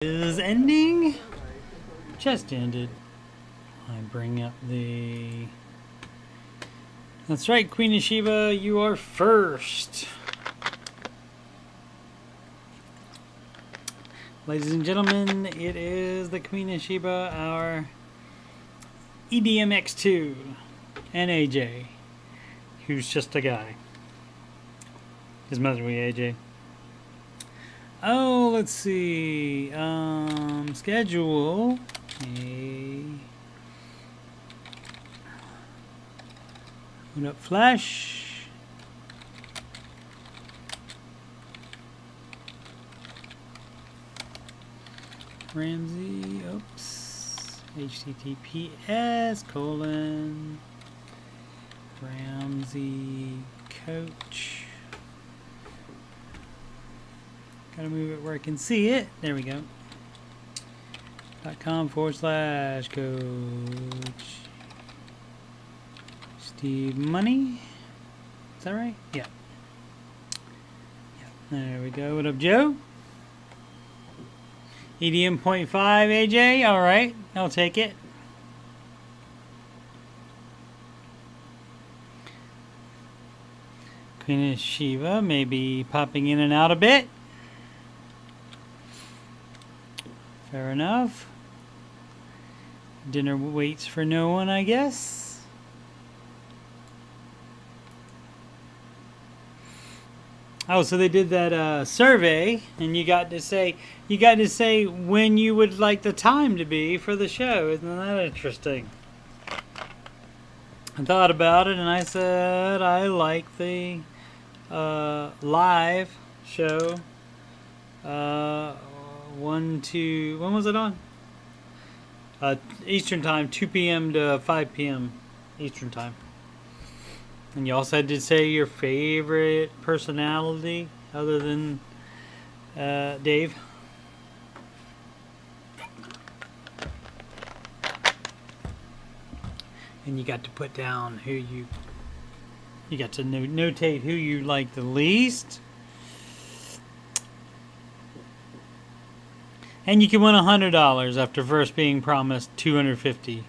Is ending. Just ended. I bring up the... That's right, Queen of Sheba, you are first. Ladies and gentlemen, it is the Queen of Sheba, our EDMX2, and AJ, who's just a guy. His mother was AJ. Oh, let's see. Schedule. Open up Flash. Ramsey. Oops. HTTPS : Ramsey coach. Gotta move it where I can see it. There we go. .com/coach Steve Money. Is that right? Yeah. There we go. What up, Joe? EDM.5 AJ. All right. I'll take it. Queen of Sheba may be popping in and out a bit. Fair enough. Dinner waits for no one, I guess. Oh, so they did that survey, and you got to say when you would like the time to be for the show. Isn't that interesting? I thought about it, and I said I like the live show. When was it on? Eastern time, 2 p.m. to 5 p.m. Eastern time. And you also had to say your favorite personality other than Dave. And you got to put down who you got to notate who you like the least. And you can win $100 after first being promised $250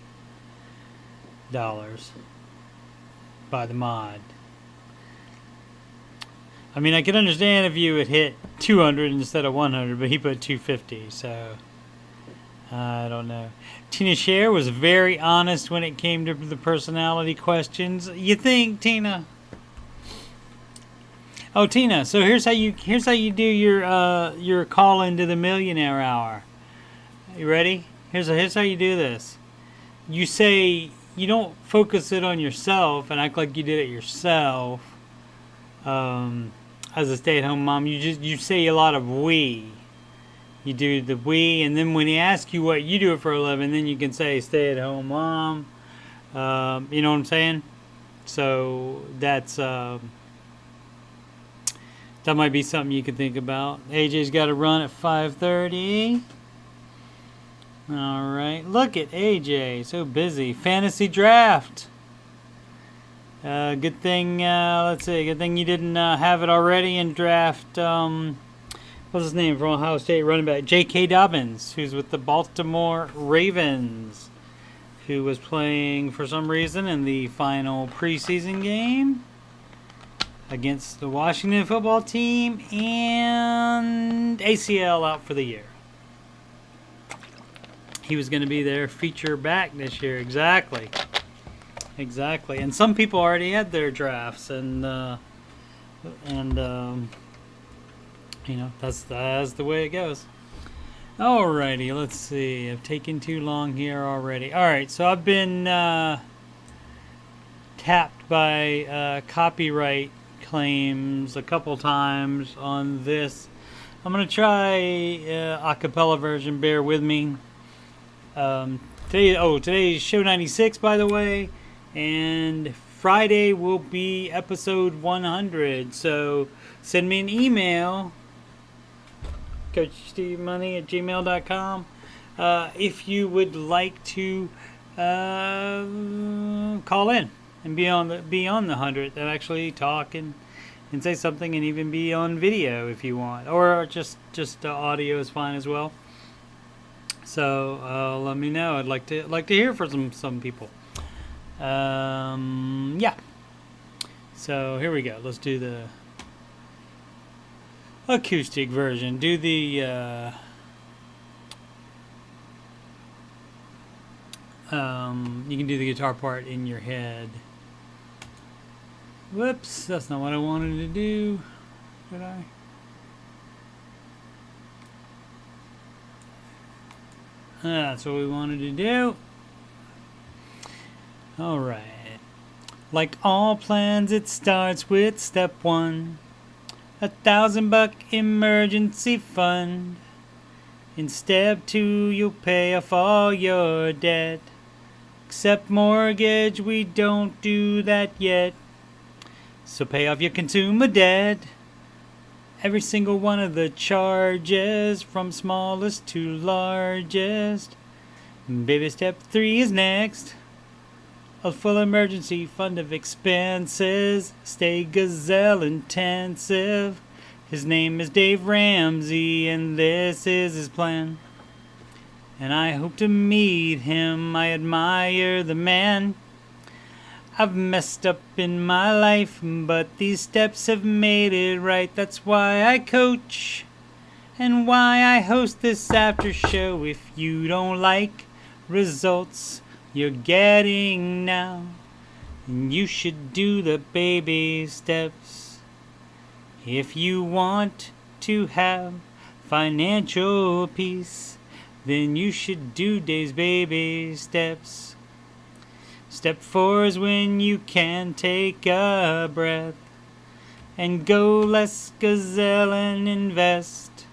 by the mod. I mean, I could understand if you had hit 200 instead of 100, but he put 250, so I don't know. Tina Scher was very honest when it came to the personality questions. You think, Tina? Oh, Tina, so here's how you do your call into the millionaire hour. You ready? Here's how you do this. You say, you don't focus it on yourself and act like you did it yourself. As a stay-at-home mom, you say a lot of we. You do the we, and then when he asks you what you do for a living, then you can say stay-at-home mom. You know what I'm saying? So that's that might be something you could think about. AJ's got to run at 5:30. All right. Look at AJ. So busy. Fantasy draft. Good thing, let's see. Good thing you didn't have it already and draft, what's his name from Ohio State running back? J.K. Dobbins, who's with the Baltimore Ravens, who was playing for some reason in the final preseason game against the Washington football team, and ACL out for the year. He was going to be their feature back this year. Exactly. And some people already had their drafts, and you know, that's the way it goes. Alrighty, let's see. I've taken too long here already. Alright, so I've been tapped by copyright claims a couple times on this. I'm gonna try a cappella version. Bear with me. Today's show 96, by the way, and Friday will be episode 100. So send me an email, CoachSteveMoney@gmail.com, if you would like to call in and be on the 100th and actually talk and say something, and even be on video if you want, or just audio is fine as well. So let me know. I'd like to hear from some people. Yeah. So here we go. Let's do the acoustic version. Do the you can do the guitar part in your head. Whoops, that's not what I wanted to do. Did I? That's what we wanted to do. Alright. Like all plans, it starts with step 1. $1,000 emergency fund. In step 2, you'll pay off all your debt. Except mortgage, we don't do that yet. So pay off your consumer debt. Every single one of the charges, from smallest to largest. Baby, step 3 is next. A full emergency fund of expenses. Stay gazelle intensive. His name is Dave Ramsey, and this is his plan. And I hope to meet him. I admire the man. I've messed up in my life, but these steps have made it right. That's why I coach and why I host this after show. If you don't like results you're getting now, then you should do the baby steps. If you want to have financial peace, then you should do Dave's baby steps. Step 4 is when you can take a breath and go less gazelle and invest.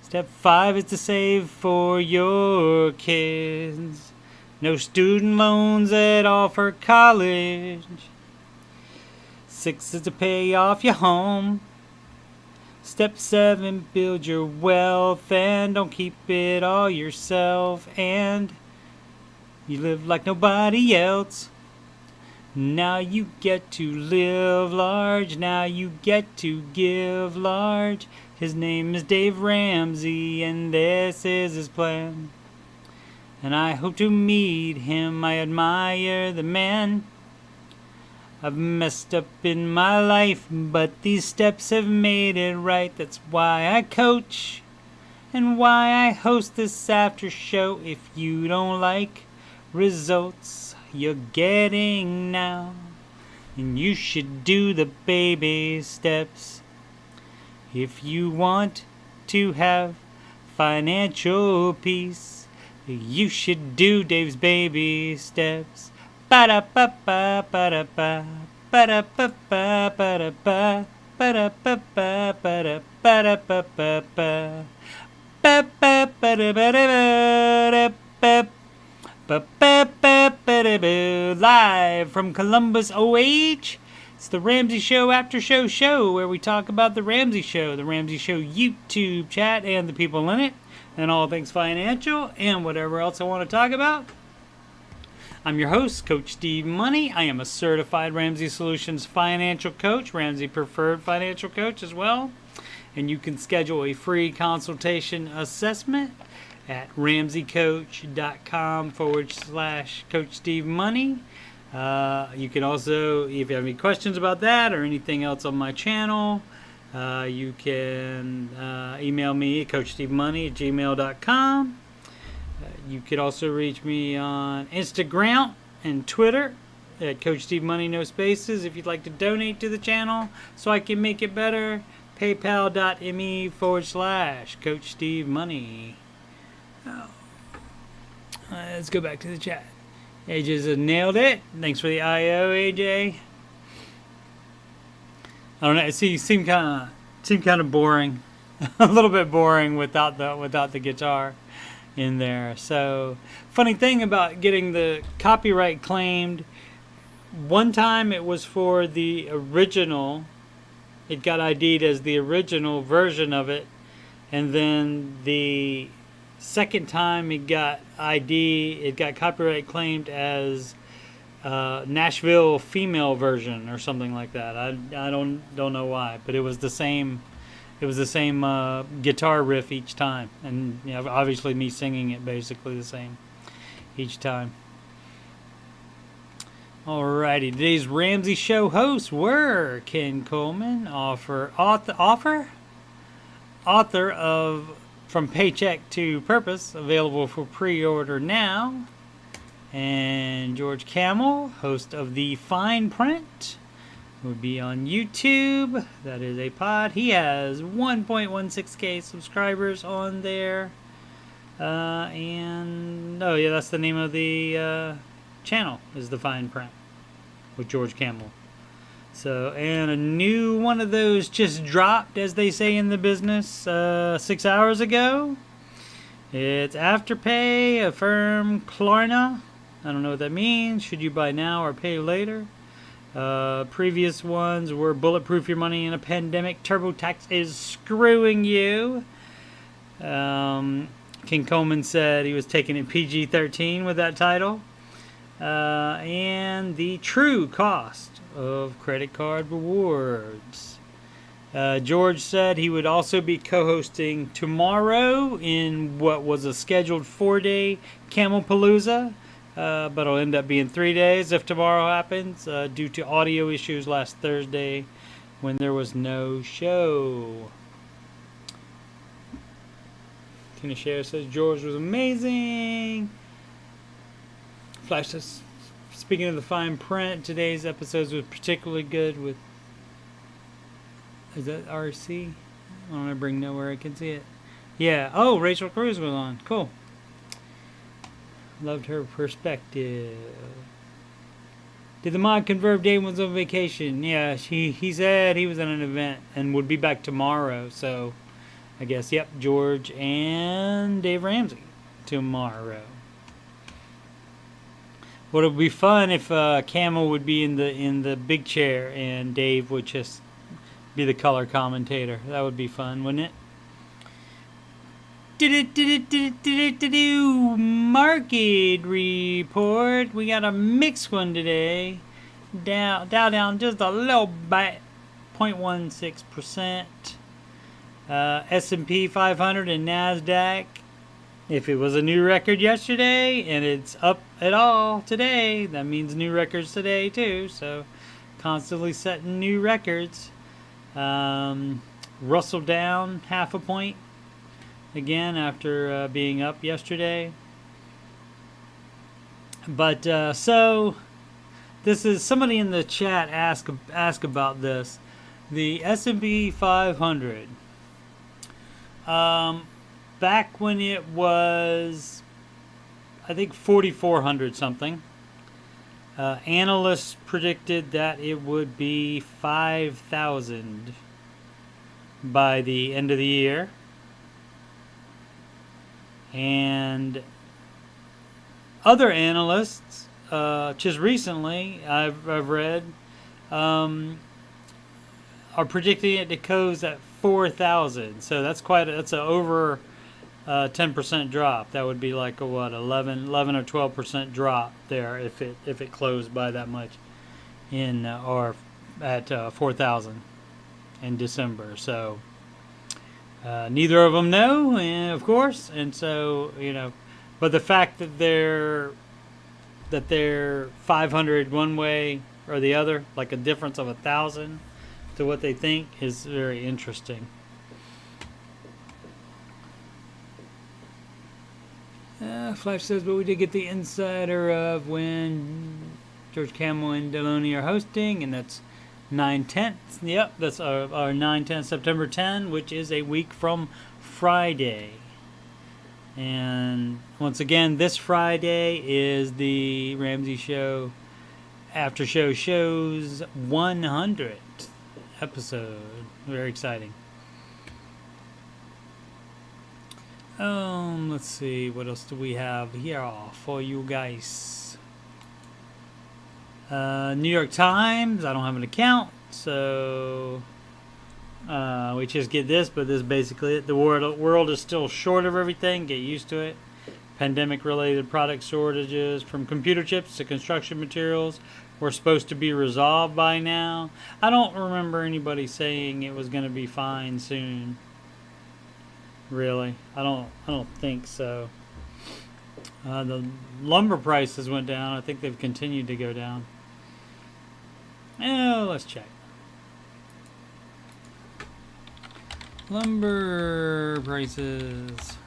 Step 5 is to save for your kids. No student loans at all for college. 6 is to pay off your home. Step 7, build your wealth and don't keep it all yourself. And you live like nobody else. Now you get to live large. Now you get to give large. His name is Dave Ramsey, and this is his plan. And I hope to meet him. I admire the man. I've messed up in my life, but these steps have made it right. That's why I coach and why I host this after show. If you don't like results you're getting now, and you should do the baby steps. If you want to have financial peace, you should do Dave's baby steps. Ba-da-ba-ba, ba-da-ba, ba-da-ba-ba, ba-da-ba, ba-da-ba-ba, ba-da, ba-da-ba-ba-ba, ba-ba-ba-da-ba-da-ba-da-ba. Live from Columbus, OH. It's the Ramsey Show After Show where we talk about the Ramsey Show YouTube chat and the people in it, and all things financial and whatever else I want to talk about. I'm your host, Coach Steve Money. I am a certified Ramsey Solutions financial coach, Ramsey Preferred financial coach as well. And you can schedule a free consultation assessment at ramseycoach.com/Coach Steve Money. You can also, if you have any questions about that or anything else on my channel, you can email me at CoachSteveMoney@gmail.com. You could also reach me on Instagram and Twitter at Coach Steve Money, no spaces. If you'd like to donate to the channel so I can make it better, paypal.me/Coach Steve Money. Let's go back to the chat. AJ's nailed it. Thanks for the IO, AJ. I don't know. It seemed kind of boring, a little bit boring without the guitar in there. So, funny thing about getting the copyright claimed. One time it was for the original. It got ID'd as the original version of it, and then the second time it got copyright claimed as Nashville female version or something like that. I don't know why, but it was the same it was the same guitar riff each time, and obviously me singing it basically the same each time. Alrighty, today's Ramsey Show hosts were Ken Coleman, author of From Paycheck to Purpose, available for pre-order now, and George Camel, host of The Fine Print, would be on YouTube. That is a pod. He has 1.16k subscribers on there, and that's the name of the channel, is The Fine Print with George Camel. So, and a new one of those just dropped, as they say in the business, 6 hours ago. It's Afterpay, Affirm Klarna. I don't know what that means. Should you buy now or pay later? Previous ones were Bulletproof Your Money in a Pandemic, TurboTax is Screwing You. King Coleman said he was taking it PG-13 with that title. And The True Cost of Credit Card Rewards. George said he would also be co-hosting tomorrow in what was a scheduled 4-day Camelpalooza, but it'll end up being 3 days if tomorrow happens, due to audio issues last Thursday when there was no show. Tina Share says George was amazing. Flash says, speaking of The Fine Print, today's episodes was particularly good with, is that RC? I want to bring nowhere I can see it. Yeah. Oh, Rachel Cruz was on. Cool. Loved her perspective. Did the mod confirm Dave was on vacation? Yeah, he said he was at an event and would be back tomorrow. So I guess, yep, George and Dave Ramsey tomorrow. Well, it would be fun if Camel would be in the big chair and Dave would just be the color commentator. That would be fun, wouldn't it? Market report. We got a mixed one today. Dow down just a little bit, 0.16%. S&P 500 and NASDAQ. If it was a new record yesterday and it's up at all today, that means new records today too. So constantly setting new records. Russell down 0.5 point again after being up yesterday. But so this is somebody in the chat ask about this. The S&P 500. Back when it was, I think, 4,400 something, analysts predicted that it would be 5,000 by the end of the year. And other analysts, just recently, I've read, are predicting it to close at 4,000. So that's that's an over 10% drop. That would be like a 11 or 12% drop there if it closed by that much in or at 4,000 in December. So neither of them know, of course, and so but the fact that they're 500 one way or the other, like a difference of 1,000 to what they think, is very interesting. Flash says, but we did get the insider of when George Camel and Deloney are hosting, and that's 9/10. Yep, that's our 9/10, September 10, which is a week from Friday. And once again, this Friday is the Ramsey Show Aftershow show's 100th episode. Very exciting. Let's see, what else do we have here for you guys? New York Times, I don't have an account, so we just get this, but this is basically it. The world is still short of everything. Get used to it. Pandemic-related product shortages, from computer chips to construction materials, were supposed to be resolved by now. I don't remember anybody saying it was going to be fine soon. Really, I don't think so. The lumber prices went down. I think they've continued to go down. Oh, let's check. Lumber prices.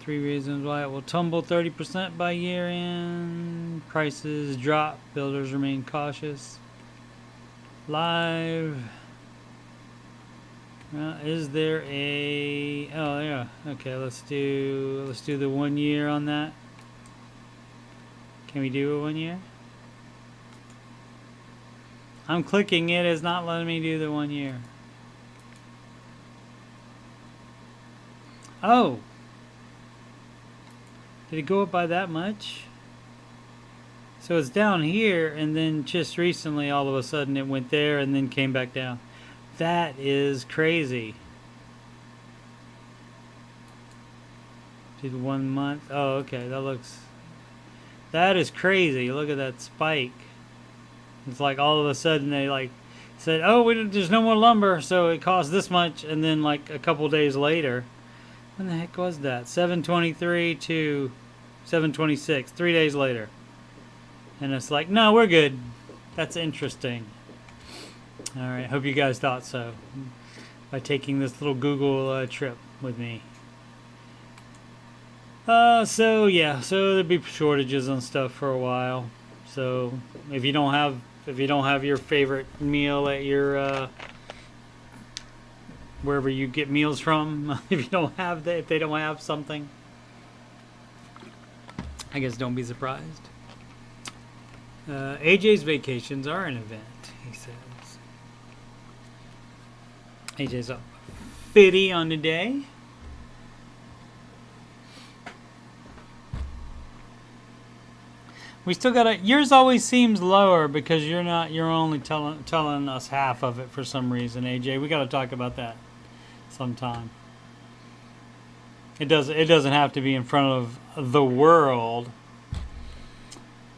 3 reasons why it will tumble 30% by year end. Prices drop. Builders remain cautious. Live. Is there a? Oh yeah. Okay. Let's do the 1 year on that. Can we do a 1 year? I'm clicking it. It's not letting me do the 1 year. Oh. Did it go up by that much? So it's down here, and then just recently, all of a sudden, it went there and then came back down. That is crazy. Did 1 month? Oh, okay. That is crazy. Look at that spike. It's like all of a sudden they like said, "Oh, there's no more lumber, so it costs this much," and then like a couple days later, when the heck was that? 723 to 726. 3 days later, and it's like, no, we're good. That's interesting. All right, hope you guys thought so by taking this little Google trip with me. So yeah, so there'll be shortages on stuff for a while. So if you don't have your favorite meal at your wherever you get meals from, if they don't have something, I guess don't be surprised. AJ's vacations are an event, he says. AJ's up 50 on the day. We still gotta. Yours always seems lower because you're only telling us half of it for some reason, AJ. We gotta talk about that sometime. It doesn't have to be in front of the world.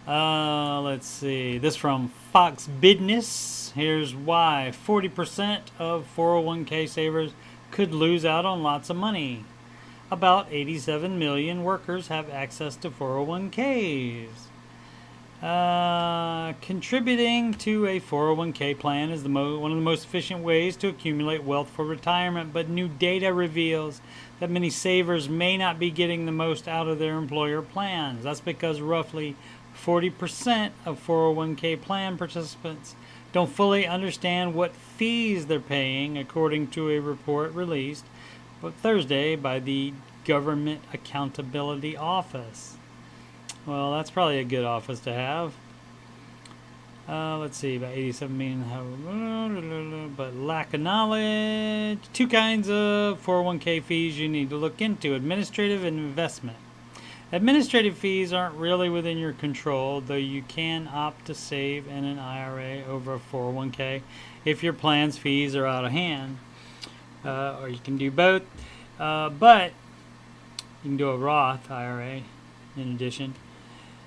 Let's see. This from Fox Business. Here's why 40% of 401k savers could lose out on lots of money. About 87 million workers have access to 401ks. Contributing to a 401k plan is one of the most efficient ways to accumulate wealth for retirement, but new data reveals that many savers may not be getting the most out of their employer plans. That's because roughly 40% of 401k plan participants don't fully understand what fees they're paying, according to a report released Thursday by the Government Accountability Office. Well, that's probably a good office to have. Let's see, about 87 million, but lack of knowledge. 2 kinds of 401k fees you need to look into: administrative and investment. Administrative fees aren't really within your control, though you can opt to save in an IRA over a 401k if your plan's fees are out of hand. Or you can do both, but you can do a Roth IRA in addition.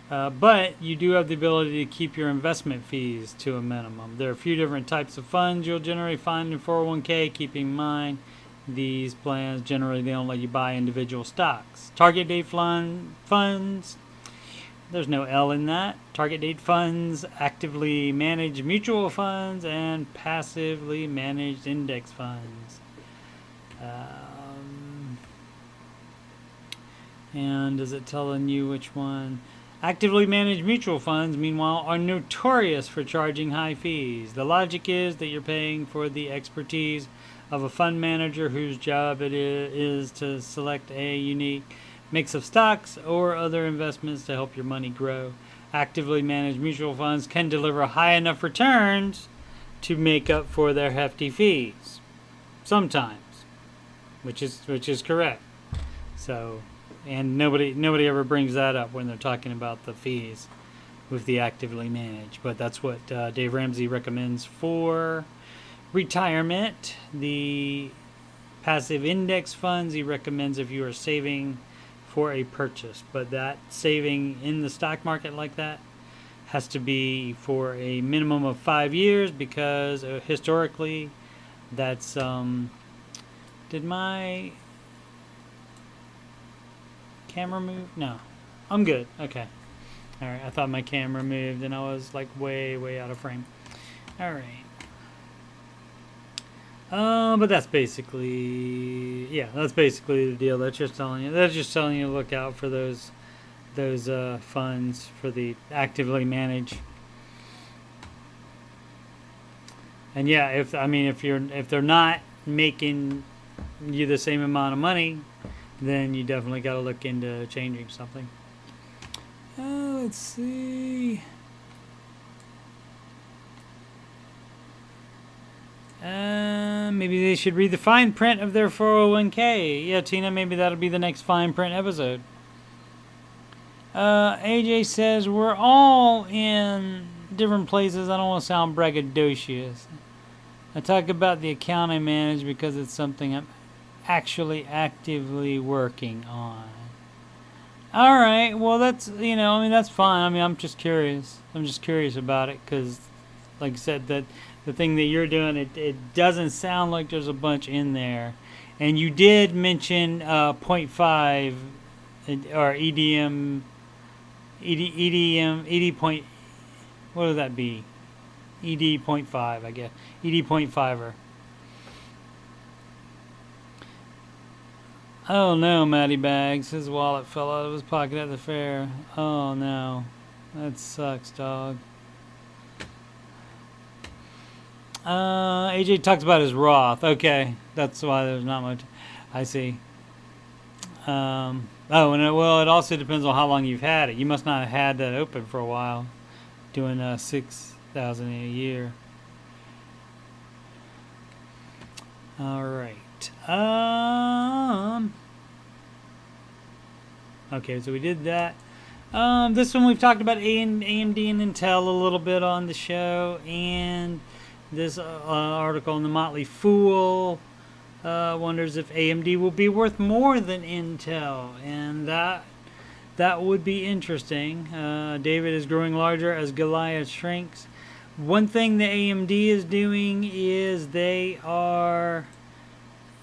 But you do have the ability to keep your investment fees to a minimum. There are a few different types of funds you'll generally find in 401k. Keep in mind, these plans generally they don't let you buy individual stocks. Target date funds, there's no L in that. Target date funds, actively managed mutual funds, and passively managed index funds. And is it telling you which one? Actively managed mutual funds, meanwhile, are notorious for charging high fees. The logic is that you're paying for the expertise of a fund manager whose job it is to select a unique mix of stocks or other investments to help your money grow. Actively managed mutual funds can deliver high enough returns to make up for their hefty fees. Sometimes, which is correct. So, and nobody ever brings that up when they're talking about the fees with the actively managed. But that's what Dave Ramsey recommends for retirement. The passive index funds he recommends if you are saving for a purchase, but that saving in the stock market like that has to be for a minimum of 5 years, because historically that's did my camera move? No, I'm good. Okay, all right, I thought my camera moved and I was like way out of frame. All right. But that's basically, yeah, that's basically the deal. That's just telling you to look out for those funds for the actively managed. And yeah, if they're not making you the same amount of money, then you definitely got to look into changing something. Let's see. Maybe they should read the fine print of their 401k. Yeah, Tina, maybe that'll be the next fine print episode. AJ says, we're all in different places. I don't want to sound braggadocious. I talk about the account I manage because it's something I'm actually actively working on. All right, well, that's, that's fine. I'm just curious. I'm just curious about it because, like I said, that the thing that you're doing, it doesn't sound like there's a bunch in there. And you did mention 0.5 or EDM, ED what would that be? ED 0.5, I guess. ED 0.5er. Oh no, Matty Bags. His wallet fell out of his pocket at the fair. Oh no. That sucks, dog. AJ talks about his Roth. Okay, that's why there's not much. I see. Well, it also depends on how long you've had it. You must not have had that open for a while, doing $6,000 a year. All right. Okay, so we did that. This one we've talked about AMD and Intel a little bit on the show, and this article in the Motley Fool wonders if AMD will be worth more than Intel, and that would be interesting. David is growing larger as Goliath shrinks. One thing that AMD is doing is they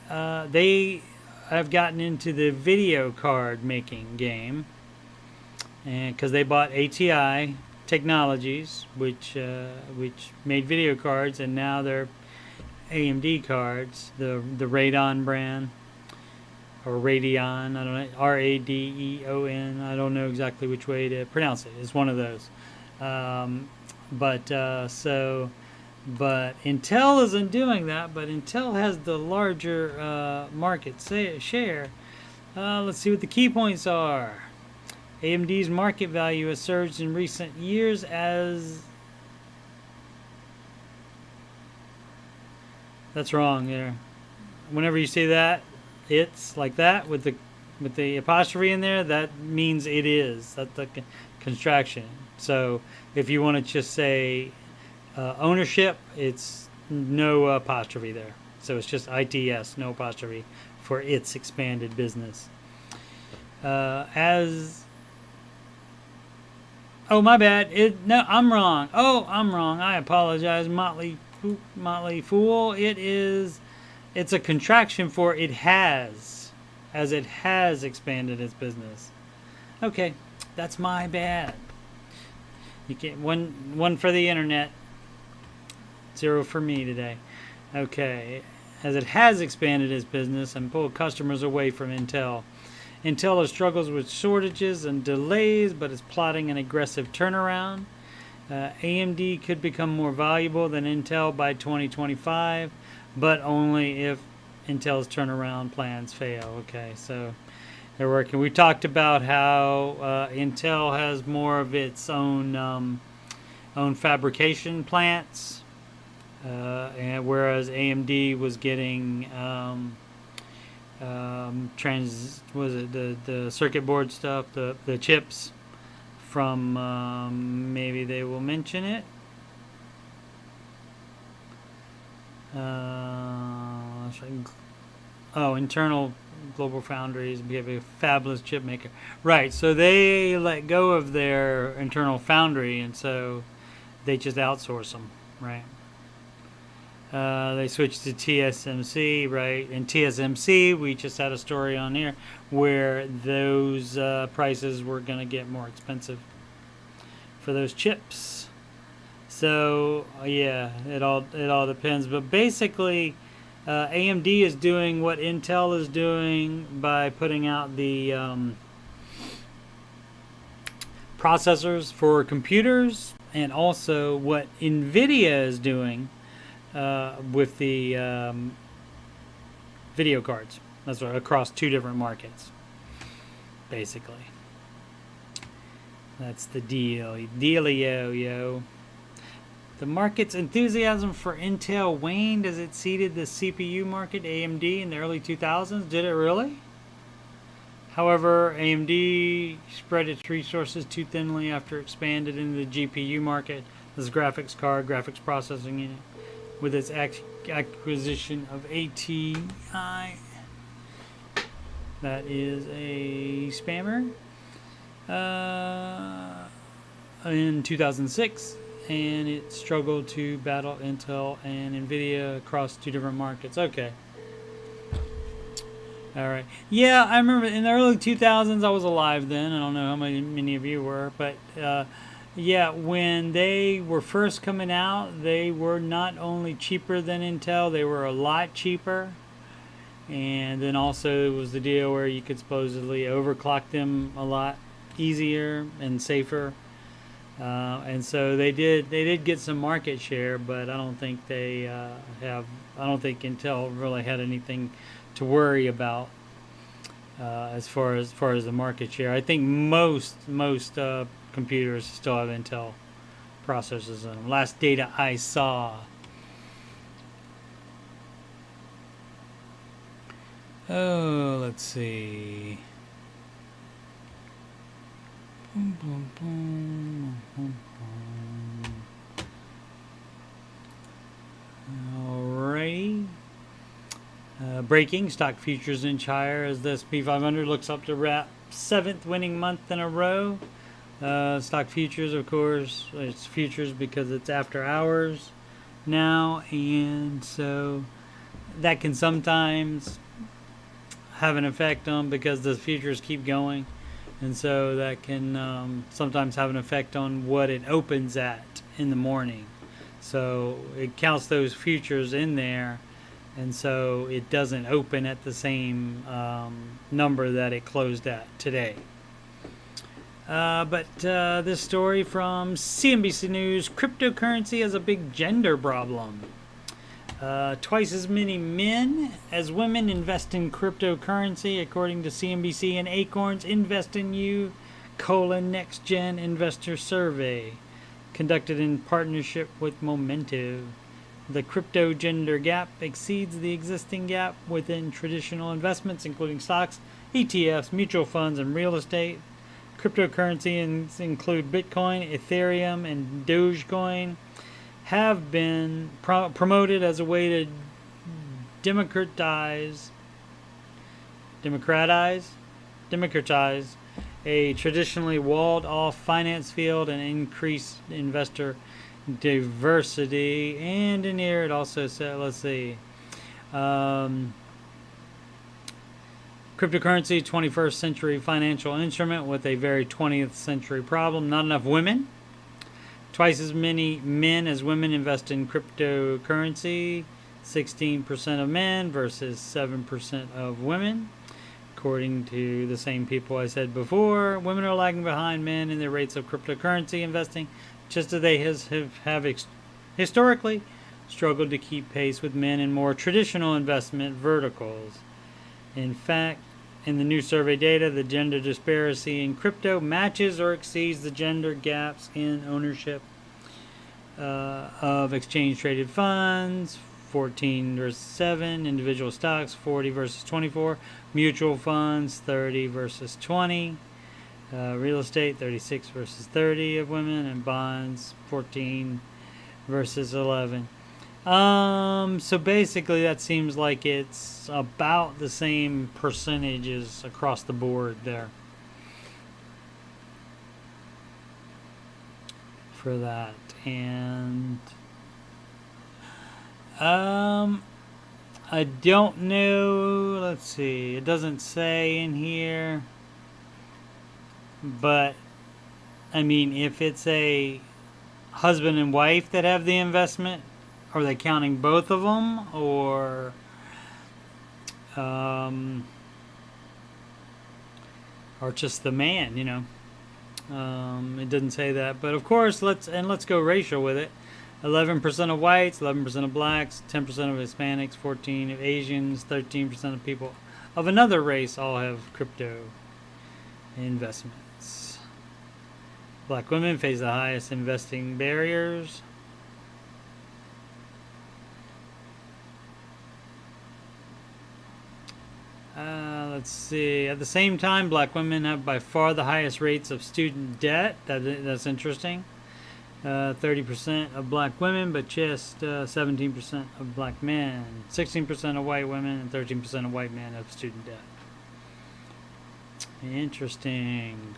have gotten into the video card making game, and because they bought ATI Technologies, which made video cards, and now they're AMD cards, the Radeon brand, or Radeon, I don't know, Radeon, I don't know exactly which way to pronounce it. It's one of those. But Intel isn't doing that, but Intel has the larger market share. Let's see what the key points are. AMD's market value has surged in recent years as... That's wrong there. Whenever you say that, it's like that with the apostrophe in there, that means it is. That's the contraction. So if you want to just say ownership, it's no apostrophe there. So it's just ITS, no apostrophe, for its expanded business. Oh, my bad. No, I'm wrong. Oh, I'm wrong. I apologize, Motley Fool. It's a contraction for it has, as it has expanded its business. Okay, that's my bad. You get one for the internet, 0 for me today. Okay, as it has expanded its business and pulled customers away from Intel. Intel has struggles with shortages and delays, but is plotting an aggressive turnaround. AMD could become more valuable than Intel by 2025, but only if Intel's turnaround plans fail. Okay, so they're working. We talked about how Intel has more of its own fabrication plants, and whereas AMD was getting the circuit board stuff, the chips from maybe they will mention it. Internal Global Foundries, we have a fabulous chip maker. Right, so they let go of their internal foundry, and so they just outsource them, right? They switched to TSMC, right? And TSMC, we just had a story on here where those prices were going to get more expensive for those chips. So yeah, it all depends. But basically, AMD is doing what Intel is doing by putting out the processors for computers, and also what NVIDIA is doing with the video cards. That's right, across two different markets, basically. That's the dealio, yo. The market's enthusiasm for Intel waned as it ceded the CPU market to AMD in the early 2000s. Did it really? However, AMD spread its resources too thinly after it expanded into the GPU market as graphics card, graphics processing unit, with its acquisition of ATI. That is a spammer. In 2006, and it struggled to battle Intel and NVIDIA across two different markets. Okay. All right. Yeah, I remember in the early 2000s, I was alive then. I don't know how many of you were, but yeah, when they were first coming out, they were not only cheaper than Intel, they were a lot cheaper. And then also it was the deal where you could supposedly overclock them a lot easier and safer. And so they did get some market share, but I don't think they I don't think Intel really had anything to worry about as far as the market share. I think most computers still have Intel processors in them. Last data I saw. Oh, let's see. Alrighty. Breaking stock futures inch higher as the S&P 500 looks up to wrap 7th winning month in a row. Stock futures, of course, it's futures because it's after hours now, and so that can sometimes have an effect on, because the futures keep going, and so that can sometimes have an effect on what it opens at in the morning. So it counts those futures in there, and so it doesn't open at the same number that it closed at today. But this story from CNBC News: cryptocurrency has a big gender problem. Twice as many men as women invest in cryptocurrency, according to CNBC and Acorn's Invest in You: Next Gen Investor Survey, conducted in partnership with Momentive. The crypto gender gap exceeds the existing gap within traditional investments, including stocks, ETFs, mutual funds, and real estate. Cryptocurrencies include Bitcoin, Ethereum, and Dogecoin have been promoted as a way to democratize a traditionally walled-off finance field and increase investor diversity. And in here it also said, let's see, cryptocurrency, 21st century financial instrument with a very 20th century problem: not enough women. Twice as many men as women invest in cryptocurrency, 16% of men versus 7% of women. According to the same people I said before, women are lagging behind men in their rates of cryptocurrency investing, just as they have historically struggled to keep pace with men in more traditional investment verticals. In fact, in the new survey data, the gender disparity in crypto matches or exceeds the gender gaps in ownership of exchange-traded funds, 14 versus 7, individual stocks, 40 versus 24, mutual funds, 30 versus 20, real estate, 36 versus 30 of women, and bonds, 14 versus 11. So basically that seems like it's about the same percentages across the board there for that. And I don't know, let's see, it doesn't say in here, but I mean, if it's a husband and wife that have the investment, are they counting both of them, or just the man? It doesn't say that, but of course, let's go racial with it. 11% of whites, 11% of blacks, 10% of Hispanics, 14% of Asians, 13% of people of another race all have crypto investments. Black women face the highest investing barriers. Let's see. At the same time, black women have by far the highest rates of student debt. That's interesting. 30% of black women, but just 17% of black men. 16% of white women and 13% of white men have student debt. Interesting.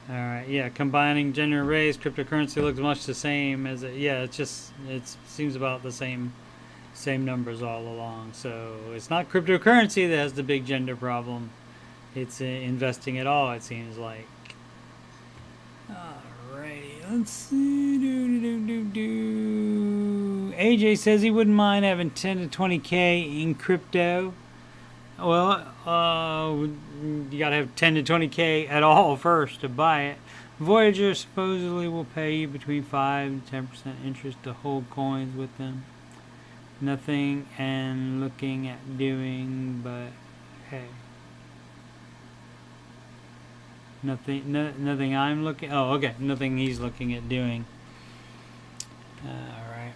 All right, yeah, combining gender and race, cryptocurrency looks much the same as it. Yeah, it seems about the same numbers all along. So it's not cryptocurrency that has the big gender problem. It's investing at all, it seems like. Alrighty, let's see. AJ says he wouldn't mind having 10 to 20K in crypto. Well, you gotta have 10 to 20K at all first to buy it. Voyager supposedly will pay you between 5 and 10% interest to hold coins with them. Nothing and looking at doing, but hey. Nothing I'm looking. Oh, okay. Nothing he's looking at doing. All right.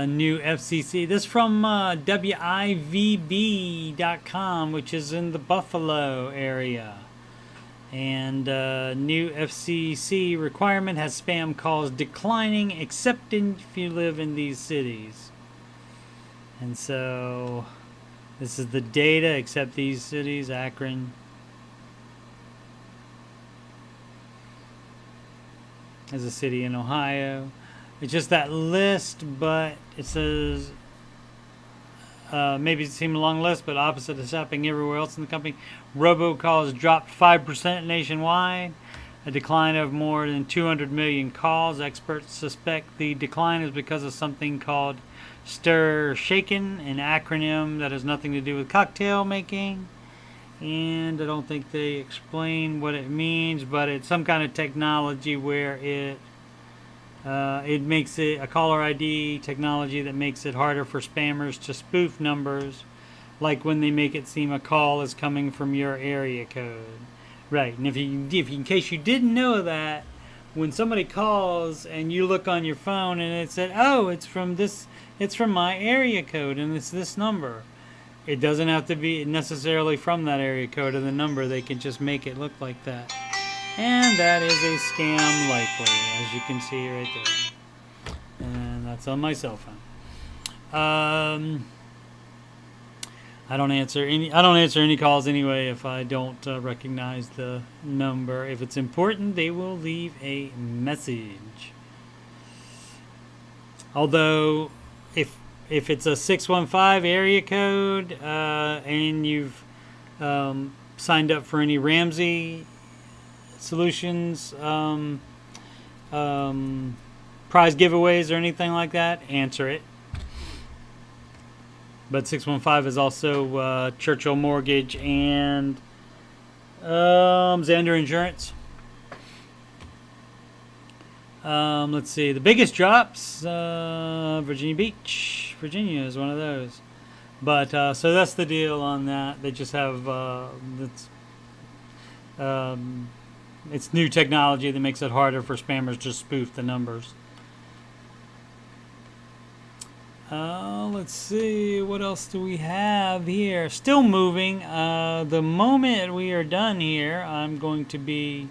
New FCC. This from WIVB.com, which is in the Buffalo area. And new FCC requirement has spam calls declining, except if you live in these cities. And so this is the data, except these cities: Akron. There's a city in Ohio. It's just that list, but it says maybe it seemed a long list, but opposite is happening everywhere else in the company. Robocalls dropped 5% nationwide, a decline of more than 200 million calls. Experts suspect the decline is because of something called Stir Shaken, an acronym that has nothing to do with cocktail making. And I don't think they explain what it means, but it's some kind of technology where it makes it a caller ID technology that makes it harder for spammers to spoof numbers, like when they make it seem a call is coming from your area code. Right, and if in case you didn't know that, when somebody calls and you look on your phone and it said, "Oh, it's from my area code and it's this number," it doesn't have to be necessarily from that area code or the number. They can just make it look like that. And that is a scam, likely, as you can see right there. And that's on my cell phone. I don't answer any calls anyway if I don't recognize the number. If it's important, they will leave a message. Although, if it's a 615 area code and you've signed up for any Ramsey Solutions prize giveaways or anything like that, answer it. But 615 is also Churchill Mortgage and Xander Insurance. Let's see. The biggest drops, Virginia Beach. Virginia is one of those. But so that's the deal on that. They just have it's new technology that makes it harder for spammers to spoof the numbers. Let's see, what else do we have here? Still moving. The moment we are done here, I'm going to be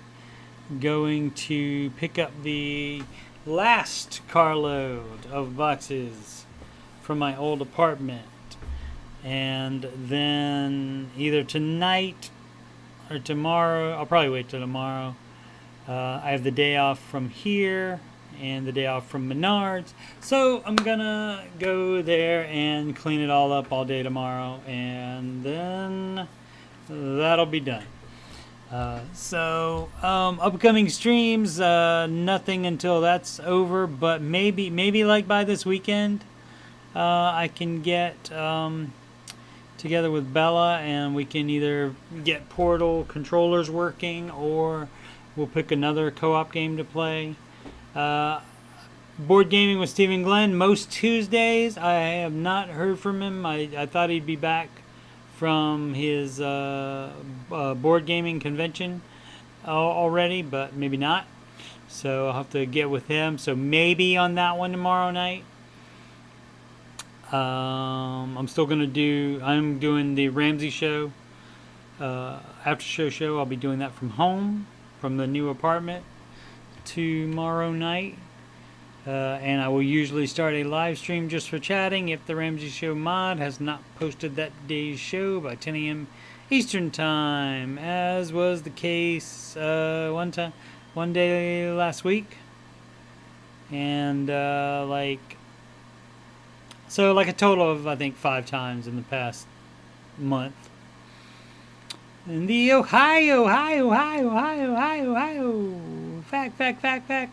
going to pick up the last carload of boxes from my old apartment. And then either tonight or tomorrow, I'll probably wait till tomorrow. I have the day off from here and the day off from Menards. So I'm gonna go there and clean it all up all day tomorrow, and then that'll be done. Upcoming streams, nothing until that's over, but maybe like by this weekend, I can get together with Bella and we can either get Portal controllers working, or we'll pick another co-op game to play. Board gaming with Stephen Glenn most Tuesdays. I have not heard from him. I thought he'd be back from his board gaming convention already, but maybe not. So I'll have to get with him. So maybe on that one tomorrow night. I'm doing the Ramsey show, Aftershow show. I'll be doing that from home, from the new apartment tomorrow night. And I will usually start a live stream just for chatting if the Ramsey Show mod has not posted that day's show by 10 a.m. Eastern Time, as was the case one day last week. And a total of, I think, 5 times in the past month. And the Ohio fact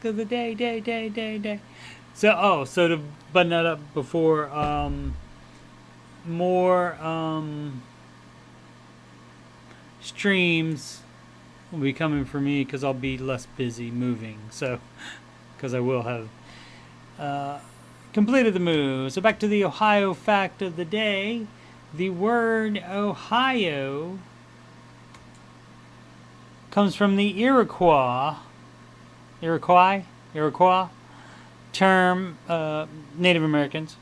of the day. So to button that up before, more streams will be coming for me because I'll be less busy moving. So, because I will have completed the move. So back to the Ohio fact of the day. The word Ohio comes from the Iroquois term, Native Americans.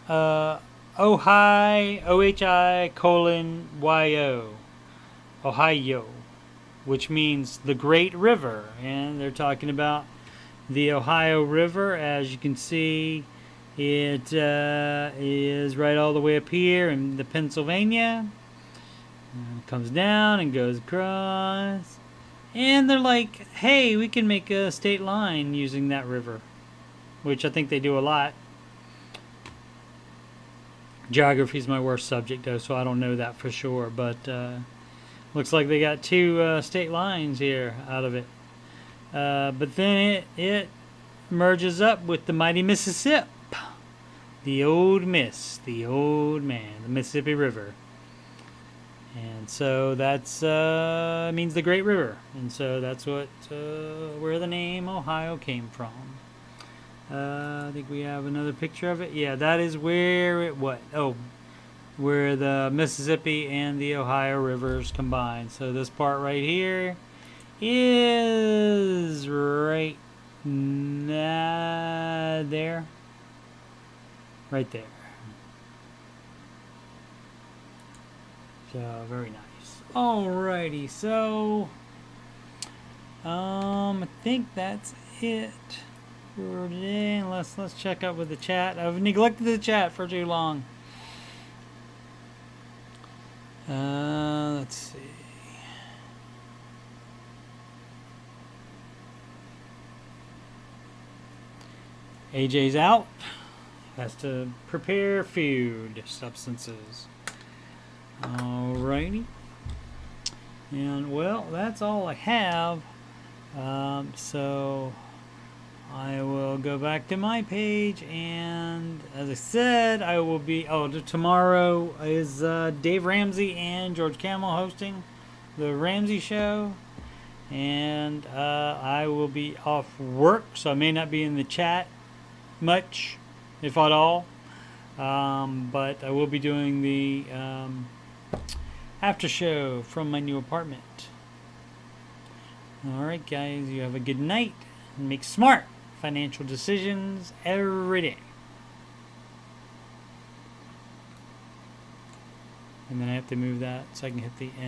OHI:Y-O, Ohio, which means the Great River, and they're talking about the Ohio River. As you can see, it is right all the way up here in the Pennsylvania. And it comes down and goes across. And they're like, hey, we can make a state line using that river. Which I think they do a lot. Geography is my worst subject, though, so I don't know that for sure. But looks like they got 2 state lines here out of it. But then it merges up with the mighty Mississippi. The old man, the Mississippi River. And so that's means the Great River, and so that's what where the name Ohio came from. I think we have another picture of it. Yeah, that is where it where the Mississippi and the Ohio rivers combine. So this part right here is right there, right there. So very nice. Alrighty, so I think that's it for today. Let's check up with the chat. I've neglected the chat for too long. Let's see. AJ's out. Has to prepare food substances. Alrighty. And well, that's all I have. So I will go back to my page, and as I said, I will be tomorrow is Dave Ramsey and George Camel hosting the Ramsey show, and I will be off work, so I may not be in the chat much, if at all. But I will be doing the after show from my new apartment. Alright guys, you have a good night and make smart financial decisions every day. And then I have to move that so I can hit the end.